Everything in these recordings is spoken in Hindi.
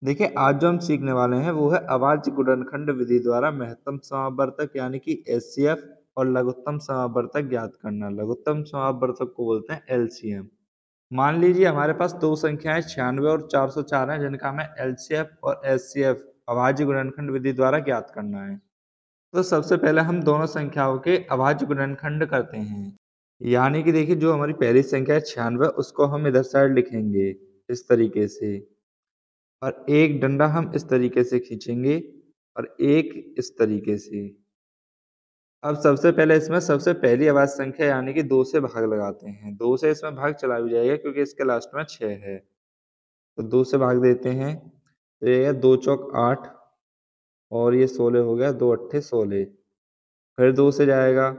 देखिए आज जो हम सीखने वाले हैं वो है अभाज्य गुणनखंड विधि द्वारा महत्तम समावर्तक यानी कि एचसीएफ और लघुत्तम समावर्तक ज्ञात करना। लघुत्तम समावर्तक को बोलते हैं एलसीएम। मान लीजिए हमारे पास दो संख्याएं 96 और 404 हैं जिनका हमें एलसीएफ और एचसीएफ अभाज्य गुणनखंड विधि द्वारा ज्ञात करना है। तो सबसे पहले हम दोनों संख्याओं के अभाज्य गुणनखंड करते हैं। यानी कि देखिए जो हमारी पहली संख्या है 96 उसको हम इधर साइड लिखेंगे इस तरीके से, और एक डंडा हम इस तरीके से खींचेंगे और एक इस तरीके से। अब सबसे पहले इसमें सबसे पहली अभाज्य संख्या यानी कि 2 से भाग लगाते हैं। 2 से इसमें भाग चला भी जाएगा क्योंकि इसके लास्ट में 6 है। तो 2 से भाग देते हैं तो ये 2 चौक 8 और ये 16 हो गया, 2 अट्ठे 16। फिर 2 से जाएगा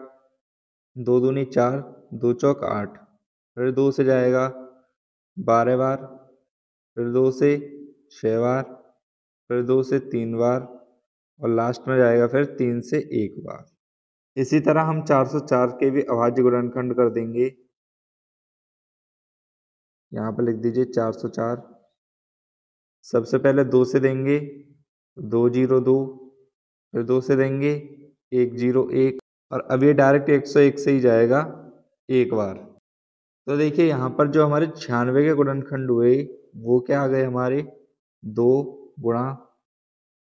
2 दूनी 4, 2 चौक 8। फिर 2 से जाएगा 12 बार, फिर 2 से 6 बार, फिर 2 से 3 बार और लास्ट में जाएगा फिर 3 से 1 बार। इसी तरह हम 404 के भी अभाज्य गुणनखंड कर देंगे। यहाँ पर लिख दीजिए 404। सबसे पहले 2 से देंगे 2 0 2, फिर 2 से देंगे 1 0 1 और अब ये डायरेक्ट 101 से ही जाएगा एक बार। तो देखिए यहाँ पर जो हमारे 96 के गुणनखंड हुए वो क्या आ गए हमारे 2 गुणा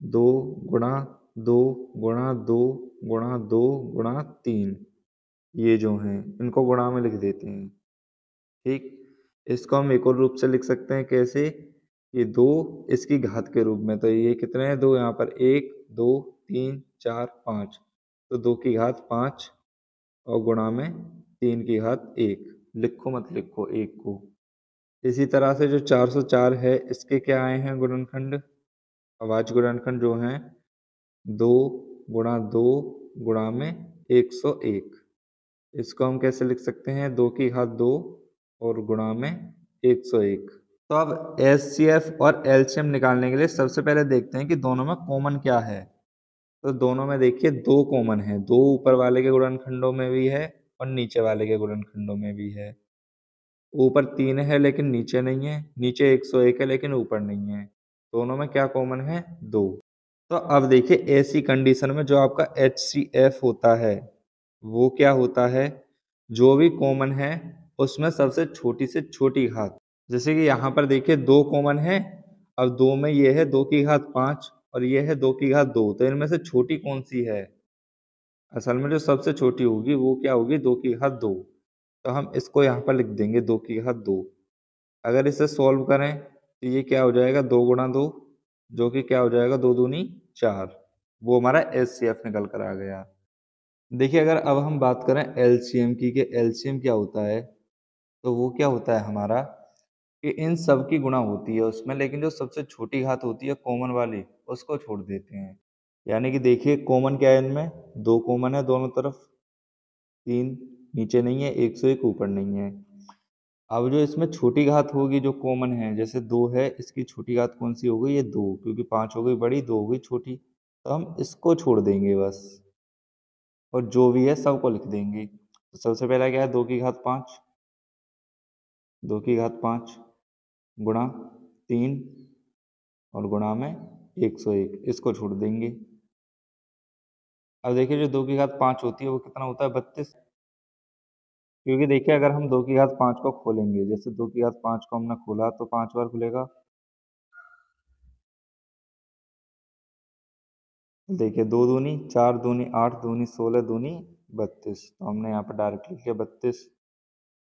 2 गुणा 2 गुणा 2 गुणा 2 गुणा 3। ये जो हैं इनको गुणा में लिख देते हैं। ठीक, इसको हम एक और रूप से लिख सकते हैं कैसे, ये 2 इसकी घात के रूप में। तो ये कितने हैं 2, यहाँ पर 1 2 3 4 5, तो 2 की घात 5 और गुणा में 3 की घात 1। लिखो मत लिखो 1 को। इसी तरह से जो 404 है इसके क्या आए हैं गुणनखंड, अभाज्य गुणनखंड जो हैं 2 गुणा 2 गुणा में 101। इसको हम कैसे लिख सकते हैं 2 की घात 2 और गुणा में 101। तो अब एचसीएफ और एलसीएम निकालने के लिए सबसे पहले देखते हैं कि दोनों में कॉमन क्या है। तो दोनों में देखिए 2 कॉमन है, 2 ऊपर वाले के गुणनखंडों में भी है और नीचे वाले के गुणनखंडों में भी है। ऊपर 3 है लेकिन नीचे नहीं है, नीचे 101 है लेकिन ऊपर नहीं है। दोनों में क्या कॉमन है 2। तो अब देखिए ऐसी कंडीशन में जो आपका HCF होता है वो क्या होता है, जो भी कॉमन है उसमें सबसे छोटी से छोटी घात। जैसे कि यहाँ पर देखिए 2 कॉमन है, अब 2 में ये है 2 की घात 5 और ये है 2 की घात 2, तो इनमें से छोटी कौन सी है, असल में जो सबसे छोटी होगी वो क्या होगी 2 की घात 2। तो हम इसको यहाँ पर लिख देंगे 2 की घात 2। अगर इसे सॉल्व करें तो ये क्या हो जाएगा 2 गुणा 2, जो कि क्या हो जाएगा 2 दूनी 4। वो हमारा एचसीएफ निकल कर आ गया। देखिए अगर अब हम बात करें एलसीएम की कि एलसीएम क्या होता है, तो वो क्या होता है हमारा कि इन सब की गुणा होती है उसमें, लेकिन जो सबसे छोटी घात होती है कॉमन वाली उसको छोड़ देते हैं। यानी कि देखिए कॉमन क्या है इनमें, 2 कॉमन है दोनों तरफ, 3 नीचे नहीं है, 101 ऊपर नहीं है। अब जो इसमें छोटी घात होगी जो कॉमन है, जैसे 2 है इसकी छोटी घात कौन सी हो गई, ये 2, क्योंकि 5 हो गई बड़ी 2 हो गई छोटी, तो हम इसको छोड़ देंगे बस और जो भी है सबको लिख देंगे। तो सबसे पहला क्या है 2 की घात 5, 2 की घात 5 गुणा 3 और गुणा में 101, इसको छोड़ देंगे। अब देखिए जो 2 की घात 5 होती है वो कितना होता है 32, क्योंकि देखिए अगर हम 2 की घात 5 को खोलेंगे, जैसे 2 की घात 5 को हमने खोला तो 5 बार खुलेगा। देखिए 2 दूनी 4 दूनी 8 दूनी 16 दूनी 32, तो हमने यहाँ पर डायरेक्ट लिख लिया 32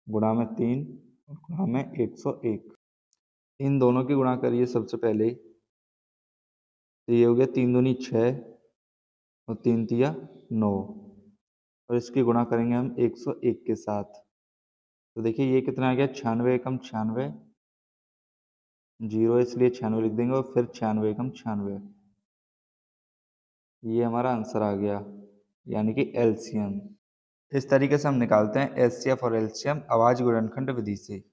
गुणा में 3 और गुणा में 101। इन दोनों की गुणा करिए सबसे पहले, तो ये हो गया 3 दूनी 6 और 3 तिया 9 और इसकी गुणा करेंगे हम 101 के साथ। तो देखिए ये कितना आ गया 96 एकम 96, जीरो इसलिए 96 लिख देंगे और फिर 96 एकम 96। ये हमारा आंसर आ गया, यानी कि एलसीएम। इस तरीके से हम निकालते हैं एचसीएफ और एलसीएम अभाज्य गुणनखंड विधि से।